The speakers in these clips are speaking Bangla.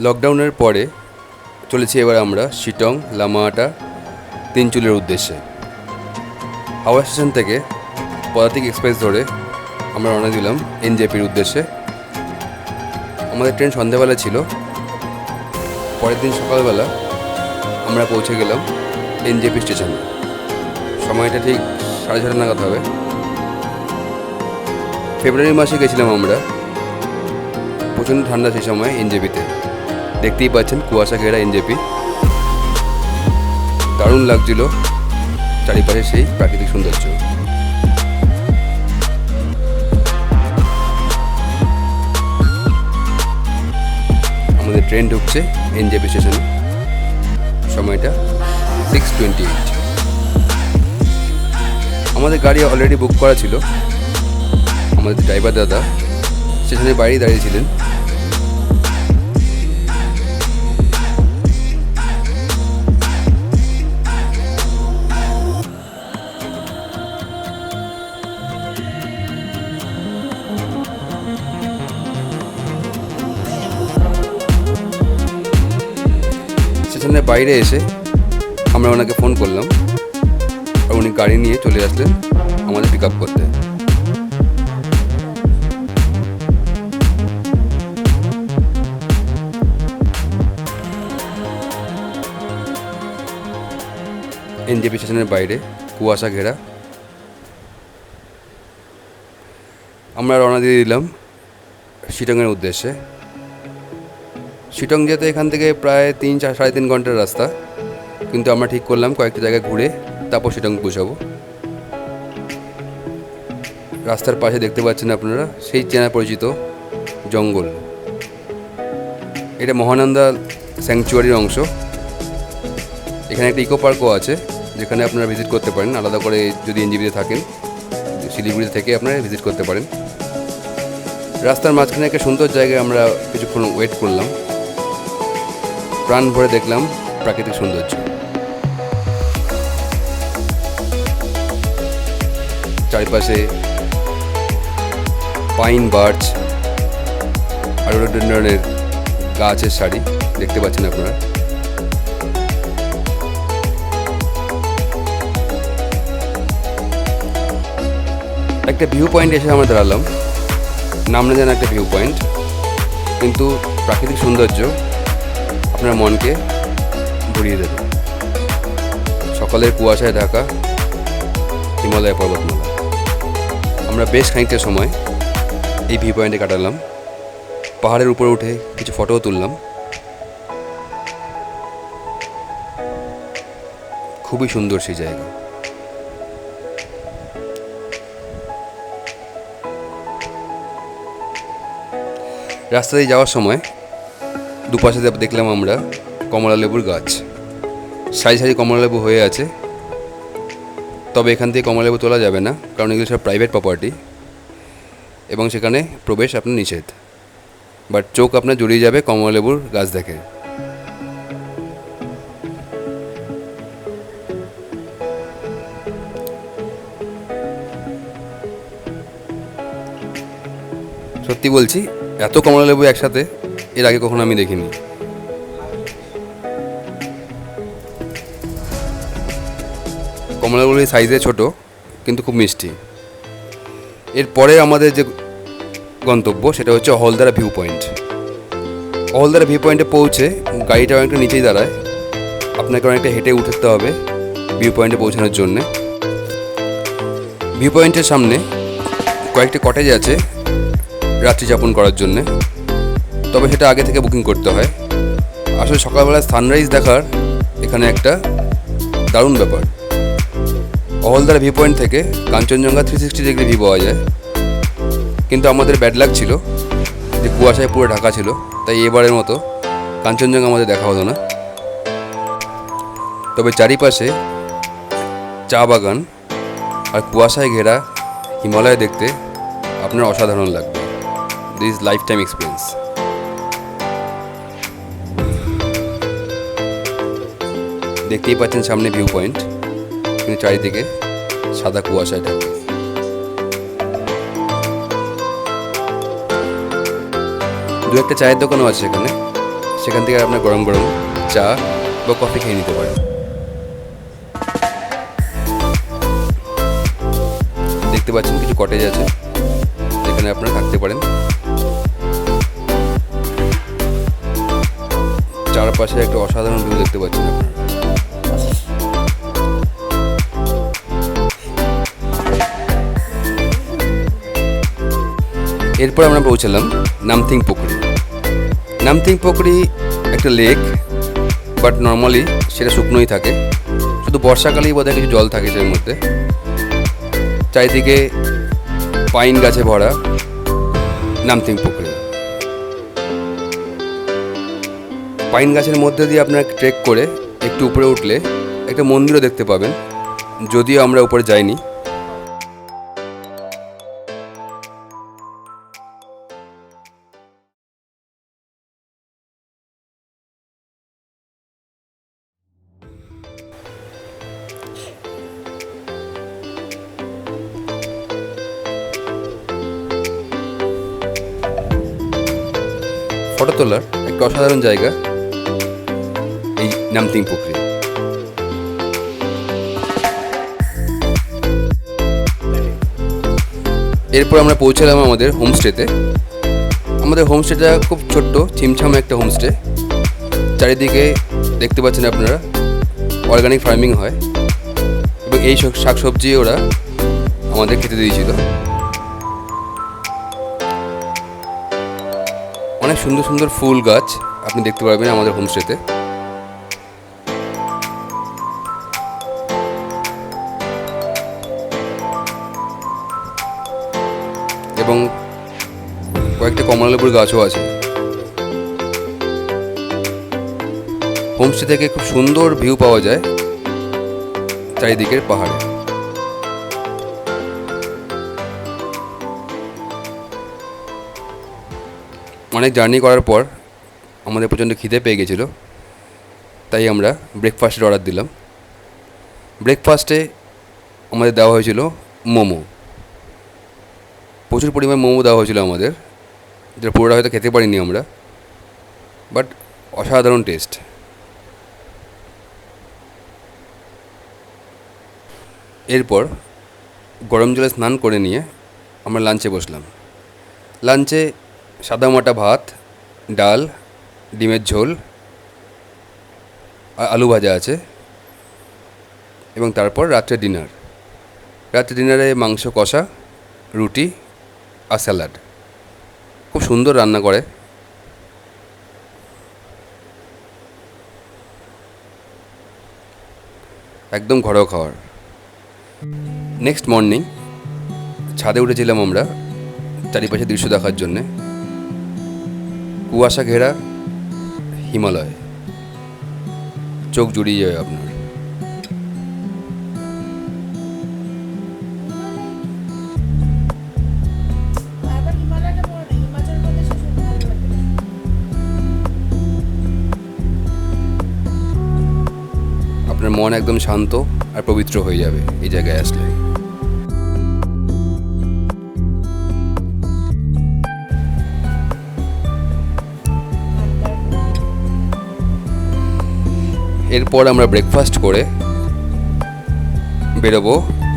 লকডাউনের পরে চলেছি এবার আমরা শিটং লামাহাটা তিনচুলের উদ্দেশ্যে। হাওড়া স্টেশন থেকে পদাতিক এক্সপ্রেস ধরে আমরা রওনা দিলাম এনজেপির উদ্দেশ্যে। আমাদের ট্রেন সন্ধ্যাবেলা ছিল। পরের দিন সকালবেলা আমরা পৌঁছে গেলাম এনজেপি স্টেশনে। সময়টা ঠিক 6:30 নাগাদ হবে। ফেব্রুয়ারি মাসে গেছিলাম আমরা। প্রচণ্ড ঠান্ডা সেই সময় এনজেপিতে। দেখতেই পাচ্ছেন কুয়াশা ঘেরা এনজেপি। দারুণ লাগছিল চারিপাশে সেই প্রাকৃতিক সৌন্দর্য। আমাদের ট্রেন ঢুকছে এনজেপি স্টেশনে। সময়টা 6:28। আমাদের গাড়ি অলরেডি বুক করা ছিল। আমাদের ড্রাইভার দাদা স্টেশনের বাইরেই দাঁড়িয়েছিলেন। স্টেশনের বাইরে এসে আমরা ওনাকে ফোন করলাম আর উনি গাড়ি নিয়ে চলে আসলেন আমাদের পিক আপ করতে। এনজেপি স্টেশনের বাইরে কুয়াশা ঘেরা। আমরা রওনা দিয়ে দিলাম শিটংয়ের উদ্দেশ্যে। শিটং যেতে এখান থেকে প্রায় 3-3.5 ঘন্টার রাস্তা, কিন্তু আমরা ঠিক করলাম কয়েকটা জায়গায় ঘুরে তারপর শিটং পৌঁছাবো। রাস্তার পাশে দেখতে পাচ্ছেন আপনারা সেই চেনা পরিচিত জঙ্গল। এটা মহানন্দা স্যাংচুয়ারির অংশ। এখানে একটা ইকো পার্কও আছে, যেখানে আপনারা ভিজিট করতে পারেন। আলাদা করে যদি এনজেপিতে থাকেন, শিলিগুড়িতে থেকে আপনারা ভিজিট করতে পারেন। রাস্তার মাঝখানে একটা সুন্দর জায়গায় আমরা কিছুক্ষণ ওয়েট করলাম। প্রাণ ভরে দেখলাম প্রাকৃতিক সৌন্দর্য। চারিপাশে পাইন, বার্চ আর রোডোডেনড্রনের গাছের সারি দেখতে পাচ্ছেন আপনারা। একটা ভিউ পয়েন্টে এসে আমরা দাঁড়ালাম। নাম না জানা একটা ভিউ পয়েন্ট, কিন্তু প্রাকৃতিক সৌন্দর্য আপনার মনকে ভরিয়ে দেবে। সকালের কুয়াশায় ঢাকা হিমালয় পর্বতমালা। আমরা বেশ খানিকটা সময় এই ভিউ পয়েন্টে কাটালাম। পাহাড়ের উপরে উঠে কিছু ফটোও তুললাম। খুবই সুন্দর সেই জায়গা। রাস্তা দিয়ে যাওয়ার সময় দুপাশে দেখলাম আমরা কমলা লেবুর গাছ। সারি সারি কমলা লেবু হয়ে আছে। তবে এখান থেকে কমলা লেবু তোলা যাবে না, কারণ এগুলো সব প্রাইভেট প্রপার্টি এবং সেখানে প্রবেশ আপনার নিষেধ। বাট চোখ আপনার জড়িয়ে যাবে কমলা লেবুর গাছ দেখে। সত্যি বলছি, এত কমলা লেবু একসাথে এর আগে কখনো আমি দেখিনি। কমলাগুলি সাইজে ছোট, কিন্তু খুব মিষ্টি। এরপরে আমাদের যে গন্তব্য সেটা হচ্ছে Ahaldara view point. Ahaldara view পয়েন্টে পৌঁছে গাড়িটা অনেকটা নিচেই দাঁড়ায়। আপনাকে অনেকটা হেঁটে উঠতে হবে ভিউ পয়েন্টে পৌঁছানোর জন্যে। ভিউ পয়েন্টের সামনে কয়েকটি কটেজ আছে রাত্রি যাপন করার জন্যে, তবে সেটা আগে থেকে বুকিং করতে হয়। আসলে সকালবেলায় সানরাইজ দেখার এখানে একটা দারুণ ব্যাপার। অহলদারা ভিউ পয়েন্ট থেকে কাঞ্চনজঙ্ঘা 360 ডিগ্রি ভিউ পাওয়া যায়, কিন্তু আমাদের ব্যাড লাক ছিল যে কুয়াশায় পুরো ঢাকা ছিল, তাই এবারের মতো কাঞ্চনজঙ্ঘা আমাদের দেখা হলো না। তবে চারিপাশে চা বাগান আর কুয়াশায় ঘেরা হিমালয় দেখতে আপনার অসাধারণ লাগবে। This life time experience. দেখতেই পাচ্ছেন সামনে ভিউ পয়েন্ট, কিন্তু চারিদিকে সাদা কুয়াশায় ঢাকা। দু একটা চায়ের দোকানও আছে এখানে, সেখান থেকে আপনার গরম গরম চা বা কফি খেয়ে নিতে পারেন। দেখতে পাচ্ছেন কিছু কটেজ আছে যেখানে আপনারা থাকতে পারেন। চারপাশে একটা অসাধারণ ভিউ দেখতে পাচ্ছেন আপনারা। এরপর আমরা পৌঁছালাম নামথিং পুকুরি। নামথিং পুকুরি একটা লেক, বাট নর্মালি সেটা শুকনোই থাকে, শুধু বর্ষাকালেই বোধহয় কিছু জল থাকে সেটার মধ্যে। চারিদিকে পাইন গাছে ভরা নামথিং পুকুরি। পাইন গাছের মধ্যে দিয়ে আপনারা ট্রেক করে একটু উপরে উঠলে একটা মন্দিরও দেখতে পাবেন, যদিও আমরা উপরে যাইনি। ফটো তোলার একটা অসাধারণ জায়গা এই নামথিং পুকুরি। এরপর আমরা পৌঁছালাম আমাদের হোমস্টেতে। আমাদের হোমস্টেটা খুব ছোট্ট ছিমছাম একটা হোমস্টে। চারিদিকে দেখতে পাচ্ছেন আপনারা অর্গানিক ফার্মিং হয় এবং এই শাকসবজি ওরা আমাদের খেতে দিয়েছিল। অনেক সুন্দর সুন্দর ফুল গাছ আপনি দেখতে পারবেন আমাদের হোমস্টেতে। এবং কয়েকটা কমলালেবুর গাছও আছে। হোমস্টে থেকে খুব সুন্দর ভিউ পাওয়া যায় চারিদিকের পাহাড়ে। অনেক জার্নি করার পর আমাদের প্রচণ্ড খিদে পেয়ে গেছিলো, তাই আমরা ব্রেকফাস্টের অর্ডার দিলাম। ব্রেকফাস্টে আমাদের দেওয়া হয়েছিল মোমো। প্রচুর পরিমাণ মোমো দেওয়া হয়েছিল আমাদের, যেটা পুরোটা হয়তো খেতে পারিনি আমরা, বাট অসাধারণ টেস্ট। এরপর গরম জলে স্নান করে নিয়ে আমরা লাঞ্চে বসলাম। লাঞ্চে সাদামাটা ভাত, ডাল, ডিমের ঝোল আর আলু ভাজা আছে। এবং তারপর রাত্রে ডিনার। রাত্রে ডিনারে মাংস কষা, রুটি আর স্যালাড। খুব সুন্দর রান্না করে। একদম ঘরোয়া খাবার। নেক্সট মর্নিং ছাদে উঠেছিলাম আমরা চারিপাশে দৃশ্য দেখার জন্যে। কুয়াশা ঘেরা হিমালয়, চোখ জুড়িয়ে যাবে আপনার। আপনার মন একদম শান্ত আর পবিত্র হয়ে যাবে এই জায়গায় আসলে। এরপর আমরা ব্রেকফাস্ট করে বেরোবো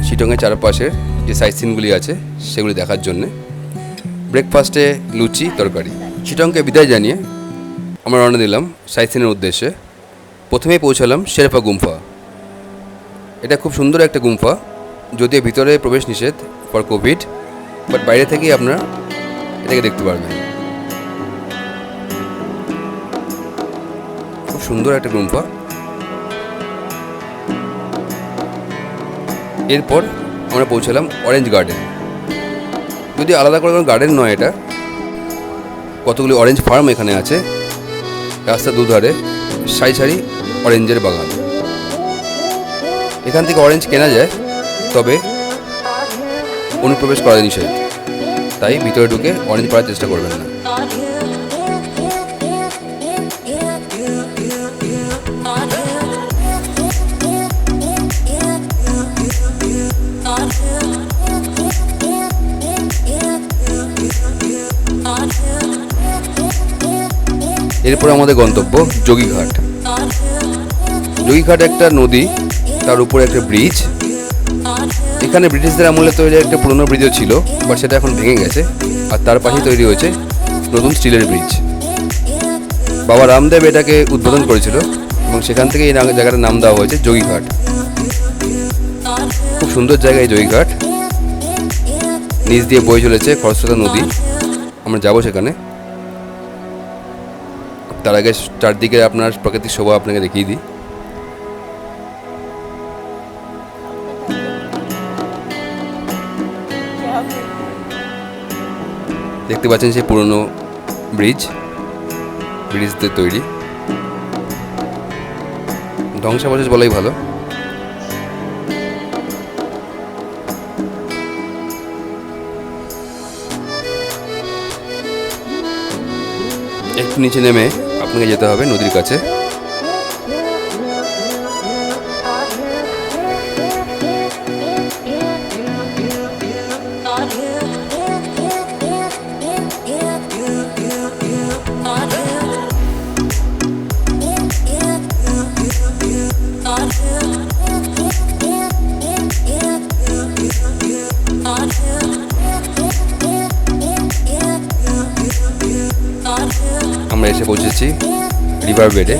শিটংয়ের চারপাশের যে সাইট সিনগুলি আছে সেগুলি দেখার জন্যে। ব্রেকফাস্টে লুচি তরকারি। শিটংকে বিদায় জানিয়ে আমরা রওনা দিলাম সাইট সিনের উদ্দেশ্যে। প্রথমেই পৌঁছালাম শেরপা গুম্ফা। এটা খুব সুন্দর একটা গুম্ফা, যদিও ভিতরে প্রবেশ নিষেধ ফর কোভিড, বাট বাইরে থেকেই আপনারা এটাকে দেখতে পারবেন। খুব সুন্দর একটা গুম্ফা। এরপর আমরা পৌঁছালাম অরেঞ্জ গার্ডেন। যদি আলাদা করে কোনো গার্ডেন নয়, এটা কতগুলি অরেঞ্জ ফার্ম এখানে আছে। রাস্তার দুধারে সারি সারি অরেঞ্জের বাগান। এখান থেকে অরেঞ্জ কেনা যায়, তবে অনুপ্রবেশ করা নিষেধ, তাই ভিতরে ঢুকে অরেঞ্জ পাওয়ার চেষ্টা করবেন না। এরপর আমাদের গন্তব্য যোগীঘাট। যোগীঘাট একটা নদী, তার উপরে একটা ব্রিজ। এখানে ব্রিটিশদের আমলে তৈরি একটা পুরনো ব্রিজও ছিল, বাট সেটা এখন ভেঙে গেছে। আর তার পাশেই তৈরি হয়েছে নতুন স্টিলের ব্রিজ। বাবা রামদেব এটাকে উদ্বোধন করেছিল এবং সেখান থেকে এই জায়গাটার নাম দেওয়া হয়েছে যোগীঘাট। খুব সুন্দর জায়গা এই যোগীঘাট। নিচ দিয়ে বয়ে চলেছে খরস্রোতা নদী। আমরা যাব সেখানে। তার আগে চারদিকে আপনার প্রাকৃতিক শোভা আপনাকে দেখিয়ে দিই। দেখতে পাচ্ছেন সেই পুরনো ব্রিজ দিয়ে তৈরি। ধ্বংসাবশেষ বলাই ভালো। একটু নিচে নেমে আপনাকে যেতে হবে নদীর কাছে। আমরা এসে পৌঁছেছি রিভার বেডে।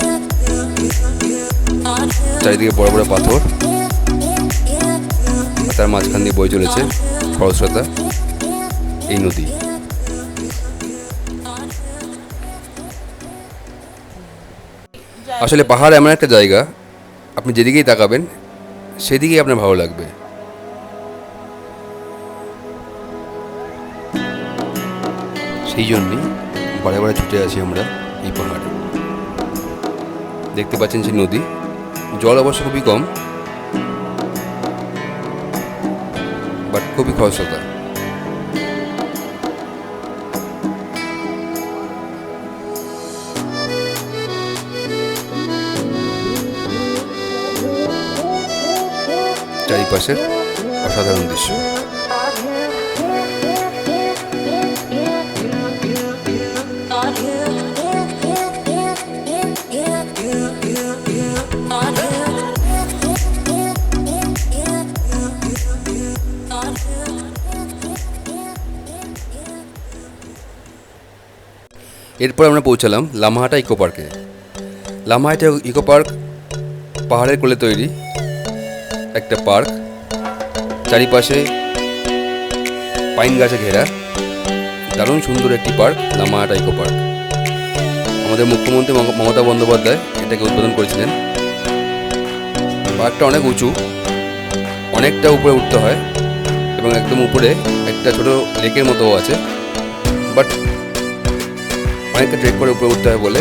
চারিদিকে বড় বড় পাথর, তার মাঝখান দিয়ে বয়ে চলেছে খরস্রোতা এই নদী। আসলে পাহাড় এমন একটা জায়গা, আপনি যেদিকেই তাকাবেন সেদিকেই আপনার ভালো লাগবে। সেই জন্যই বারে বারে ছুটে আসি আমরা এই পাহাড়ে। দেখতে পাচ্ছেন সেই নদী, জল অবশ্য খুবই কম, বাট খুবই খরস্রোতা। চারিপাশের অসাধারণ দৃশ্য। এরপর আমরা পৌঁছালাম লামাহাটা ইকো পার্কে। লামাহাটা ইকো পার্ক পাহাড়ের কোলে তৈরি একটা পার্ক। চারিপাশে পাইন গাছে ঘেরা দারুণ সুন্দর একটি পার্ক লামাহাটা ইকো পার্ক। আমাদের মুখ্যমন্ত্রী মমতা বন্দ্যোপাধ্যায় এটাকে উদ্বোধন করেছিলেন। পার্কটা অনেক উঁচু, অনেকটা উপরে উঠতে হয় এবং একদম উপরে একটা ছোট লেকের মতো আছে, বাট অনেকটা ট্রেক করে উপরে উঠতে হয় বলে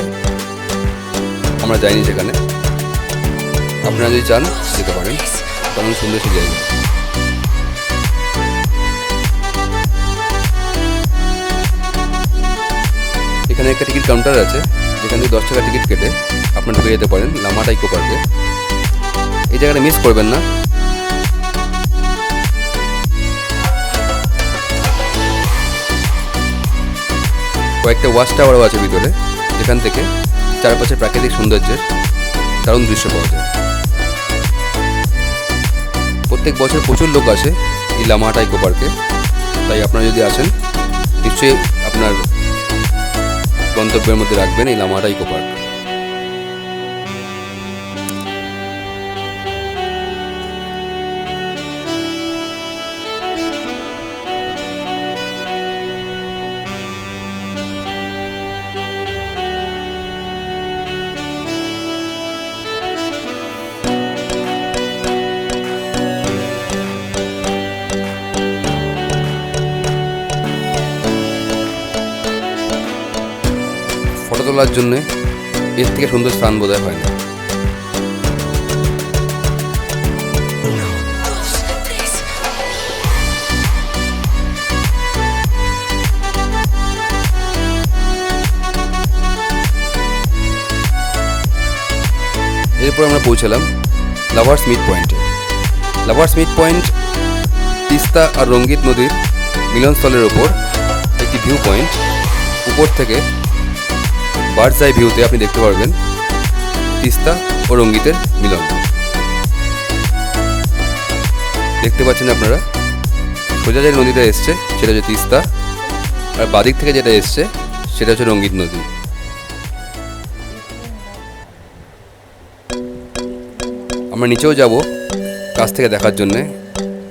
আমরা যাইনি সেখানে। আপনারা যদি চান যেতে পারেন, তেমন সুন্দর সে জায়গা। এখানে একটা টিকিট কাউন্টার আছে, যেখান থেকে 10 টাকা টিকিট কেটে আপনারা ঢুকে যেতে পারেন লামাহাটা ইকো পার্কে। এই জায়গাটা মিস করবেন না। কয়েকটা ওয়াচ টাওয়ারও আছে ভিতরে, যেখান থেকে চারপাশের প্রাকৃতিক সৌন্দর্যের দারুণ দৃশ্য পাওয়া যায়। প্রত্যেক বছর প্রচুর লোক আসে এই লামাহাটা ইকো পার্কে, তাই আপনারা যদি আসেন নিশ্চয়ই আপনার গন্তব্যের মধ্যে রাখবেন এই লামাহাটা ইকো পার্ক। ফটো তোলার জন্য এর থেকে সুন্দর স্থান বোধহয় হয় না। এরপর আমরা পৌঁছালাম লাভার্স মিট পয়েন্টে। লাভার্স মিট পয়েন্ট তিস্তা আর রঙ্গিত নদীর মিলনস্থলের ওপর একটি ভিউ পয়েন্ট। উপর থেকে বার্ডস আই ভিউতে আপনি দেখতে পারবেন তিস্তা ও রঙ্গিতের মিলন। দেখতে পাচ্ছেন আপনারা সোজা যে নদীটা এসছে সেটা হচ্ছে তিস্তা, আর বাদিক থেকে যেটা এসছে সেটা হচ্ছে রঙ্গিত নদী। আমরা নিচেও যাব কাছ থেকে দেখার জন্যে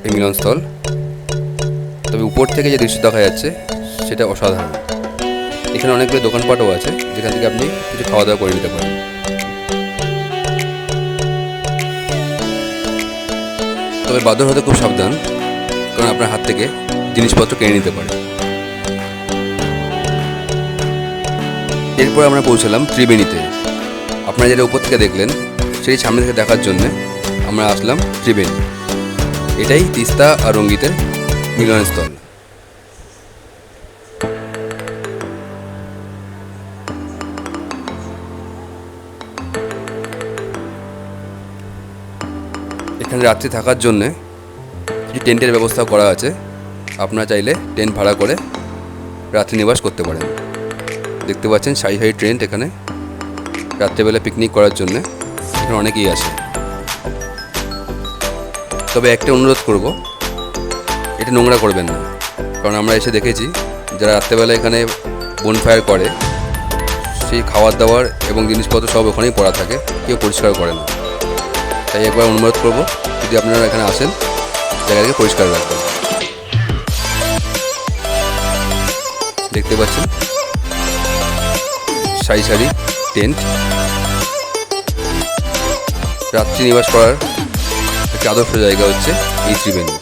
এই মিলনস্থল, তবে উপর থেকে যে দৃশ্য দেখা যাচ্ছে সেটা অসাধারণ। এখানে অনেকগুলো দোকানপাটও আছে যেখান থেকে আপনি কিছু খাওয়া দাওয়া করে নিতে পারেন। তবে বাদর হতে খুব সাবধান, কারণ আপনার হাত থেকে জিনিসপত্র কিনে নিতে পারে। এরপর আমরা পৌঁছালাম ত্রিবেণীতে। আপনারা যেটা উপর থেকে দেখলেন সেই সামনে থেকে দেখার জন্যে আমরা আসলাম ত্রিবেণী। এটাই তিস্তা আর রঙ্গিতের মিলনস্থল। এখানে রাত্রি থাকার জন্যে কিছু টেন্টের ব্যবস্থা করা আছে। আপনারা চাইলে টেন্ট ভাড়া করে রাত্রি নিবাস করতে পারেন। দেখতে পাচ্ছেন সারি সারি টেন্ট এখানে রাত্রেবেলা পিকনিক করার জন্যে এখানে অনেকেই আসে। তবে একটা অনুরোধ করব, এটা নোংরা করবেন না, কারণ আমরা এসে দেখেছি যারা রাত্রেবেলা এখানে বনফায়ার করে সেই খাবার দাবার এবং জিনিসপত্র সব ওখানেই পড়া থাকে, কেউ পরিষ্কার করে না। তাই একবার অনুরোধ করব, যদি আপনারা এখানে আসেন জায়গাটাকে পরিষ্কার রাখবেন। দেখতে পাচ্ছেন সারি সারি টেন্ট। রাত্রি নিবাস করার একটা আদর্শ জায়গা হচ্ছে এই ত্রিবেণী।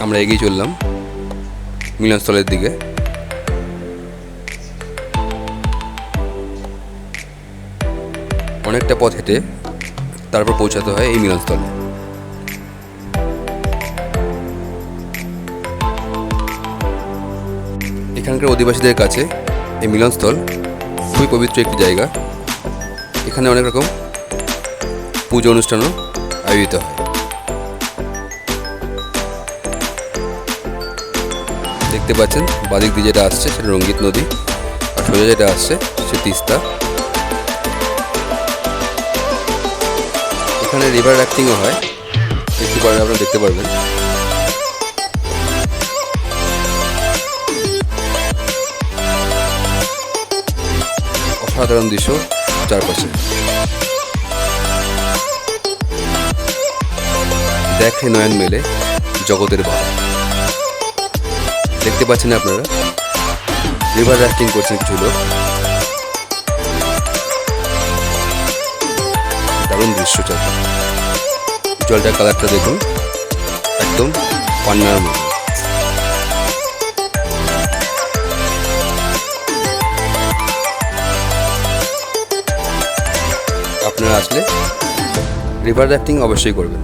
আমরা এগিয়ে চললাম মিলনস্থলের দিকে। অনেকটা পথ হেঁটে তারপর পৌঁছাতে হয় এই মিলনস্থলে। এখানকার অধিবাসীদের কাছে এই মিলনস্থল খুবই পবিত্র একটি জায়গা। এখানে অনেক রকম পুজো অনুষ্ঠানও আয়োজিত হয়। দেখতে পাচ্ছেন বাদিক দিয়ে যেটা আসছে সেটা রঙ্গিত নদী, আর সোজা যেটা আসছে সে তিস্তা। এখানে রিভার রাফটিংও হয়, একটু পরে আপনারা দেখতে পারবেন। অসাধারণ দৃশ্য চারপাশে। দেখে নয়ন মেলে জগতের ভাব। দেখতে পাচ্ছেন আপনারা রিভার রাফটিং করছেন কিছু লোক। দারুণ দৃশ্য চারপাশে। জলটার কালারটা দেখুন, একদম পান্নার মতো। আপনারা আসলে রিভার রাফটিং অবশ্যই করবেন।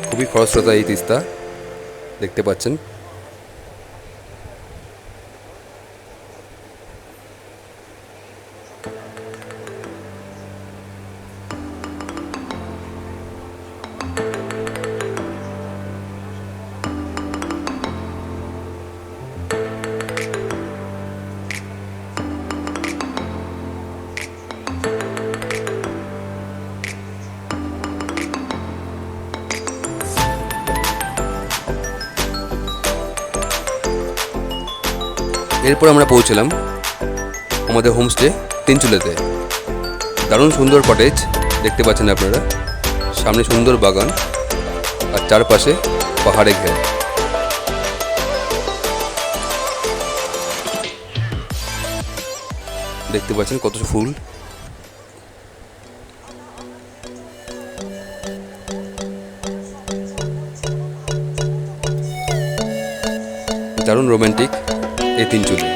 খুবই খরস্রোতা এই তিস্তা, দেখতে পাচ্ছেন। এরপর আমরা পৌঁছলাম আমাদের হোমস্টে তিনচুলেতে। দারুণ সুন্দর কটেজ দেখতে পাচ্ছেন আপনারা, সামনে সুন্দর বাগান আর চারপাশে পাহাড়ে ঘেরা। দেখতে পাচ্ছেন কত ফুল। দারুণ রোমান্টিক এই তিনচুলে।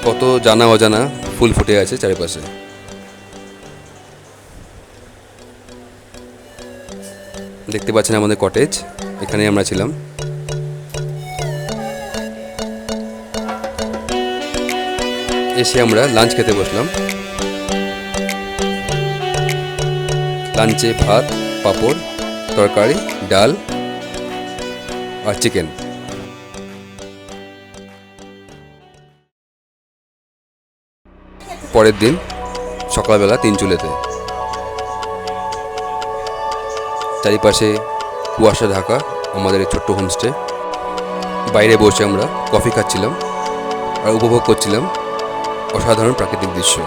কত জানা অজানা ফুল ফুটে আছে চারিপাশে। দেখতে পাচ্ছেন আমাদের কটেজ। এখানেই আমরা ছিলাম। এসে আমরা লাঞ্চ খেতে বসলাম। লাঞ্চে ভাত, পাঁপড়, তরকারি, ডাল আর চিকেন। পরের দিন সকালবেলা তিনচুলেতে, চারিপাশে কুয়াশা ঢাকা আমাদের এই ছোট্ট হোমস্টে। বাইরে বসে আমরা কফি খাচ্ছিলাম আর উপভোগ করছিলাম অসাধারণ প্রাকৃতিক দৃশ্য।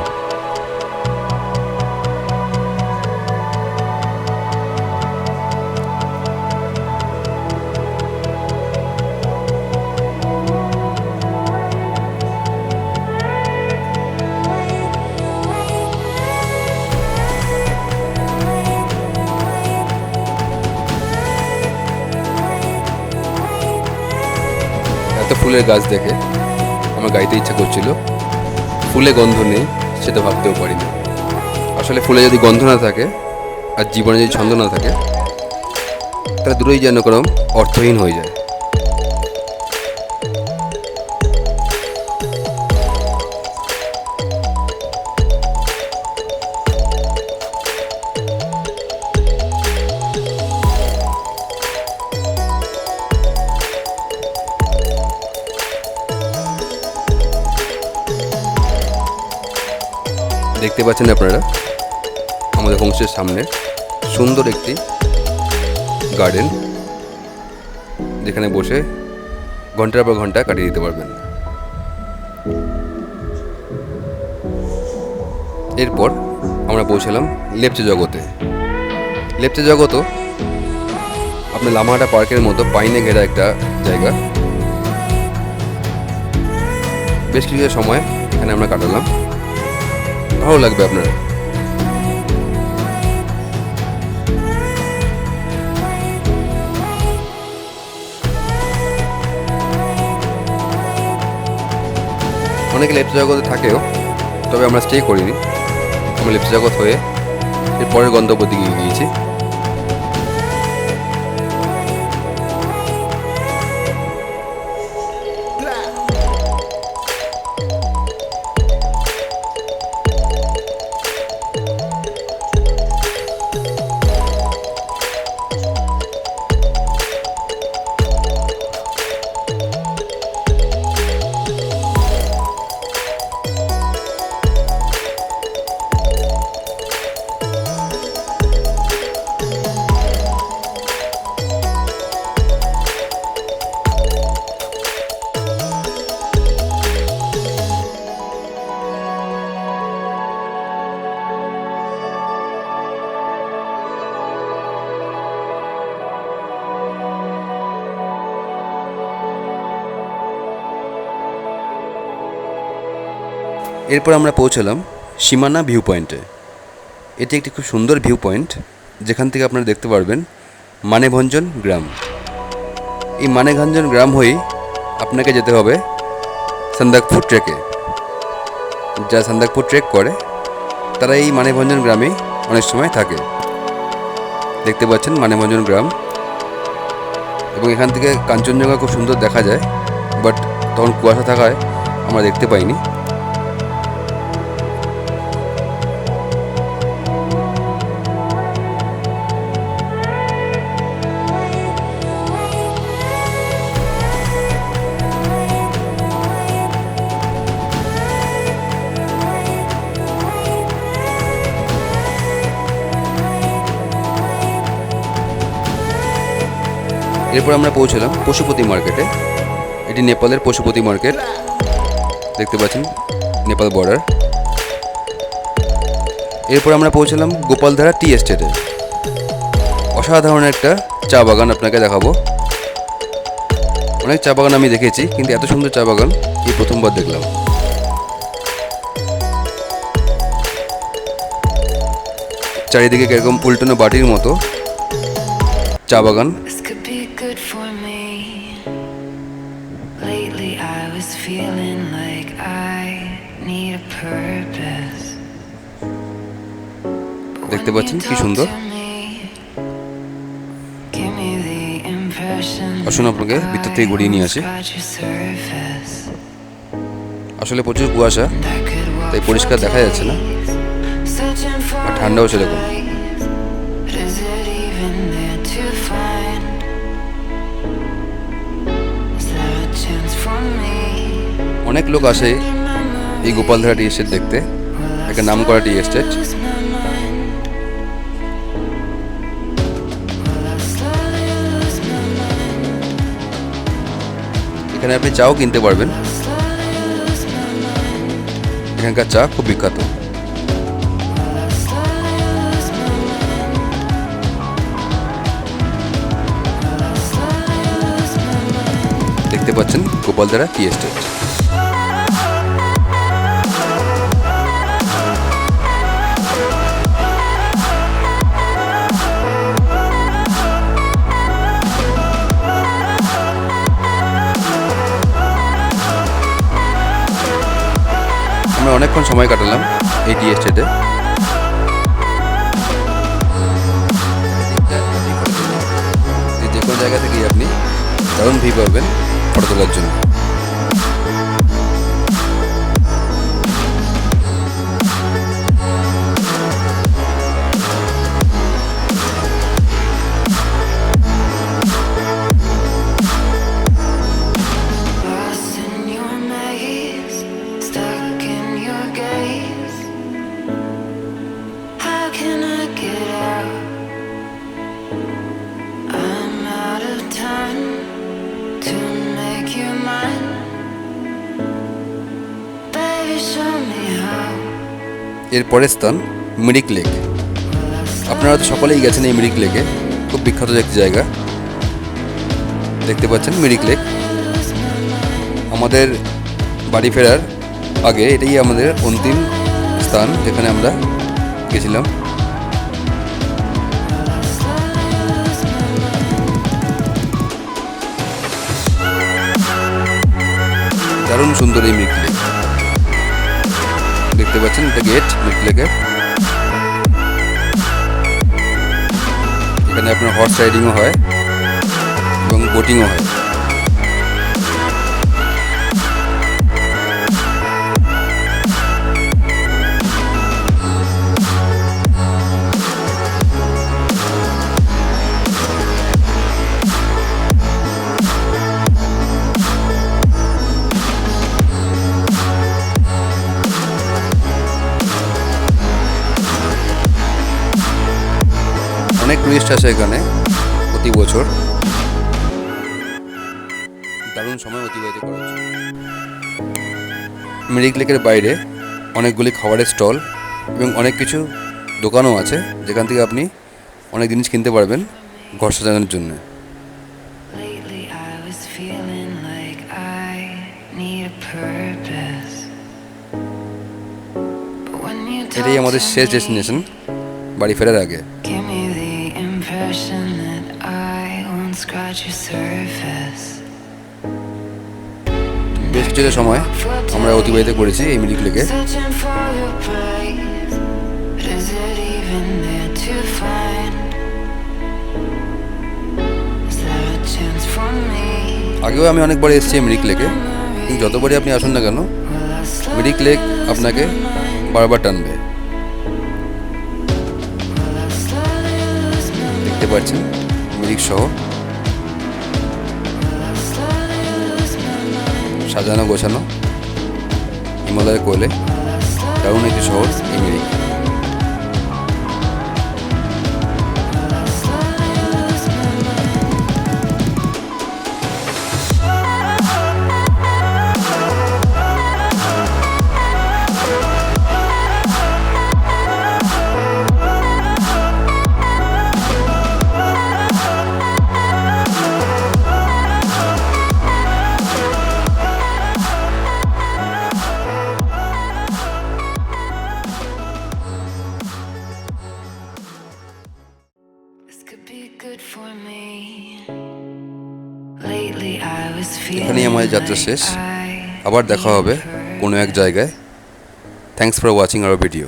এত ফুলের গাছ দেখে আমার গাইতে ইচ্ছা করছিল। ফুলে গন্ধ নেই সেটা ভাবতেও পারি না। আসলে ফুলে যদি গন্ধ না থাকে আর জীবনে যদি ছন্দ না থাকে, তাহলে দুটোই যেন কোনো অর্থহীন হয়ে যায়। দেখতে পাচ্ছেন আপনারা আমাদের হোমস্টের সামনে সুন্দর একটি গার্ডেন, যেখানে বসে ঘন্টার পর ঘন্টা কাটিয়ে দিতে পারবেন। এরপর আমরা পৌঁছালাম লেপচা জগতে। লেপচা জগতও আপনার লামাহাটা পার্কের মতো পাইনে ঘেরা একটা জায়গা। বেশ কিছু সময় এখানে আমরা কাটালাম, ভালো লাগবে আপনার। অনেকে লেপচা জগতে থাকেও, তবে আমরা স্টে করিনি। আমরা লেপচা জগৎ হয়ে এর পরের গন্তব্য দিকে গিয়েছি। এরপর আমরা পৌঁছলাম সীমানা ভিউ পয়েন্টে। এটি একটি খুব সুন্দর ভিউ পয়েন্ট, যেখান থেকে আপনারা দেখতে পারবেন মানেভঞ্জন গ্রাম। এই মানেভঞ্জন গ্রাম হয়েই আপনাকে যেতে হবে সান্দাকফু ট্রেকে। যারা সান্দাকফু ট্রেক করে তারা এই মানেভঞ্জন গ্রামেই অনেক সময় থাকে। দেখতে পাচ্ছেন মানেভঞ্জন গ্রাম, এবং এখান থেকে কাঞ্চনজঙ্ঘা খুব সুন্দর দেখা যায়, বাট তখন কুয়াশা থাকায় আমরা দেখতে পাইনি। এরপর আমরা পৌঁছলাম পশুপতি মার্কেটে। এটি নেপালের পশুপতি মার্কেট, দেখতে পাচ্ছেন নেপাল বর্ডার। এরপর আমরা পৌঁছলাম গোপালধারা টি এস্টেটে। অসাধারণ একটা চা বাগান আপনাকে দেখাবো। অনেক চা বাগান আমি দেখেছি, কিন্তু এত সুন্দর চা বাগান এই প্রথমবার দেখলাম। চারিদিকে কিরকম উল্টানো বাটির মতো চা বাগান। দেখতে পাচ্ছেন কি সুন্দর। আসুন আপনাকে ভিতর থেকে ঘুরিয়ে নিয়ে আসি। আসলে প্রচুর কুয়াশা, তাই পরিষ্কার দেখা যাচ্ছে না, আর ঠান্ডাও সেরকম। অনেক লোক আসে এই গোপালধারা টি এস্টেট দেখতে, একটা নাম করা টি এস্টেট। এখানে আপনি চাও কিনতে পারবেন, এখানকার চা খুব বিখ্যাত। দেখতে পাচ্ছেন গোপালধারা টি এস্টেট। আমরা অনেকক্ষণ সময় কাটালাম এই টি এস্টেটে। যে কোনো জায়গা থেকেই আপনি দারুণ ভিউ পাবেন ফটো তোলার জন্য। এর পরের স্থান মিরিক লেক। আপনারা তো সকলেই গেছেন এই মিরিক লেকে, খুব বিখ্যাত একটি জায়গা। দেখতে পাচ্ছেন মিরিক লেক। আমাদের বাড়ি ফেরার আগে এটাই আমাদের অন্তিম স্থান যেখানে আমরা গেছিলাম। দারুণ সুন্দর এই মিরিক লেক। দেখতে পাচ্ছেন এটা গেট মিরিক লেকের। এখানে আপনার হর্স রাইডিংও হয় এবং বোটিংও হয়। অনেক টুরিস্ট আসে এখানে প্রতি বছর দারুণ সময় অতিবাহিত করার জন্য। মিরিক লেকের বাইরে অনেকগুলি খাবারের স্টল এবং অনেক কিছু দোকানও আছে যেখান থেকে আপনি অনেক জিনিস কিনতে পারবেন ঘর সাজানোর জন্য। এটাই আমাদের শেষ ডেস্টিনেশন বাড়ি ফেরার আগে। বেশ কিছুটা সময় আমরা অতিবাহিত করেছি এই মিরিক লেকে। আগেও আমি অনেকবার এসেছি মিরিক লেকে, কিন্তু যতবারই আপনি আসুন না কেন মিরিক লেক আপনাকে বারবার টানবে। দেখতে পাচ্ছেন মিরিক শহর, সাজানো গোছানো হিমালয়ের কোলে দারুণ একটি শহর এই মিরিক। এখানেই আমাদের যাত্রা শেষ। আবার দেখা হবে কোনো এক জায়গায়। Thanks for watching hour video.